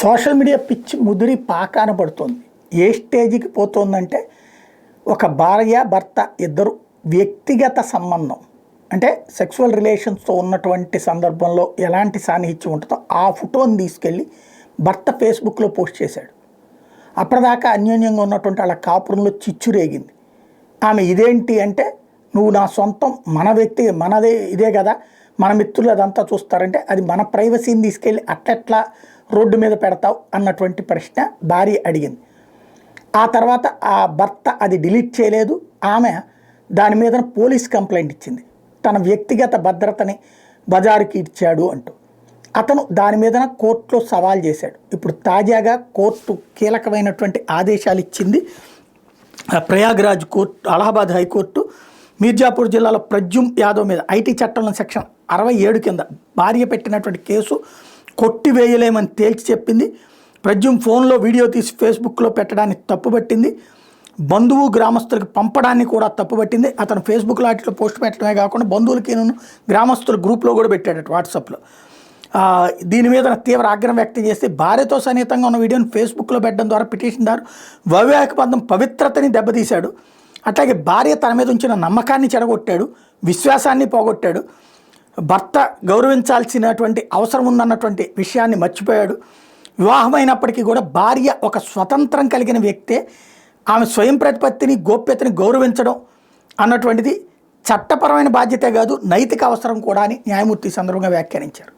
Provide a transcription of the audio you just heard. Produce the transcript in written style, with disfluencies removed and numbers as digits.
Social media పిచ్చి ముదిరి పాకాన పడుతుంది. ఏ స్టేజ్కి పోతుందంటే ఒక భార్య భర్త ఇద్దరు వ్యక్తిగత సంబంధం అంటే సెక్సువల్ రిలేషన్స్తో ఉన్నటువంటి సందర్భంలో ఎలాంటి సాన్నిహిత్యం ఉంటుందో ఆ ఫోటోని తీసుకెళ్ళి భర్త ఫేస్బుక్లో పోస్ట్ చేశాడు. అప్పటిదాకా అన్యోన్యంగా ఉన్నటువంటి వాళ్ళ కాపురంలో చిచ్చు రేగింది. ఆమె ఇదేంటి అంటే నువ్వు నా సొంతం మన వ్యక్తి మనదే ఇదే కదా మన మిత్రులు అదంతా చూస్తారంటే అది మన ప్రైవసీని తీసుకెళ్ళి అట్లెట్లా రోడ్డు మీద పెడతావు అన్నటువంటి ప్రశ్న భార్య అడిగింది. ఆ తర్వాత ఆ భర్త అది డిలీట్ చేయలేదు. ఆమె దాని మీద పోలీస్ కంప్లైంట్ ఇచ్చింది. తన వ్యక్తిగత భద్రతని బజారుకి ఇచ్చాడు అంటూ అతను దాని మీద కోర్టులో సవాల్ చేశాడు. ఇప్పుడు తాజాగా కోర్టు కీలకమైనటువంటి ఆదేశాలు ఇచ్చింది. ప్రయాగ్రాజ్ కోర్టు, అలహాబాద్ హైకోర్టు మీర్జాపూర్ జిల్లాలో ప్రజ్యుమ్ యాదవ్ మీద ఐటీ చట్టంలో సెక్షన్ 67 కింద భార్య పెట్టినటువంటి కేసు కొట్టివేయలేమని తేల్చి చెప్పింది. ప్రజ్యుమ్ ఫోన్లో వీడియో తీసి ఫేస్బుక్లో పెట్టడాన్ని తప్పుపట్టింది. బంధువు గ్రామస్తులకు పంపడాన్ని కూడా తప్పుపట్టింది. అతను ఫేస్బుక్లో వాటిలో పోస్ట్ పెట్టడమే కాకుండా బంధువులకి గ్రామస్తుల గ్రూప్లో కూడా పెట్టాడట వాట్సాప్లో. దీని మీద తీవ్ర ఆగ్రహం వ్యక్తం చేస్తే భార్యతో సన్నిహితంగా ఉన్న వీడియోని ఫేస్బుక్లో పెట్టడం ద్వారా పిటిషన్దారు వైవాహిక బంధం పవిత్రతని దెబ్బతీశాడు. అట్లాగే భార్య తన మీద ఉంచిన నమ్మకాన్ని చెడగొట్టాడు, విశ్వాసాన్ని పోగొట్టాడు, భర్త గౌరవించాల్సినటువంటి అవసరం ఉందన్నటువంటి విషయాన్ని మర్చిపోయాడు. వివాహమైనప్పటికీ కూడా భార్య ఒక స్వతంత్రం కలిగిన వ్యక్తే. ఆమె స్వయం ప్రతిపత్తిని గోప్యతని గౌరవించడం అన్నటువంటిది చట్టపరమైన బాధ్యతే కాదు నైతిక అవసరం కూడా అని న్యాయమూర్తి సందర్భంగా వ్యాఖ్యానించారు.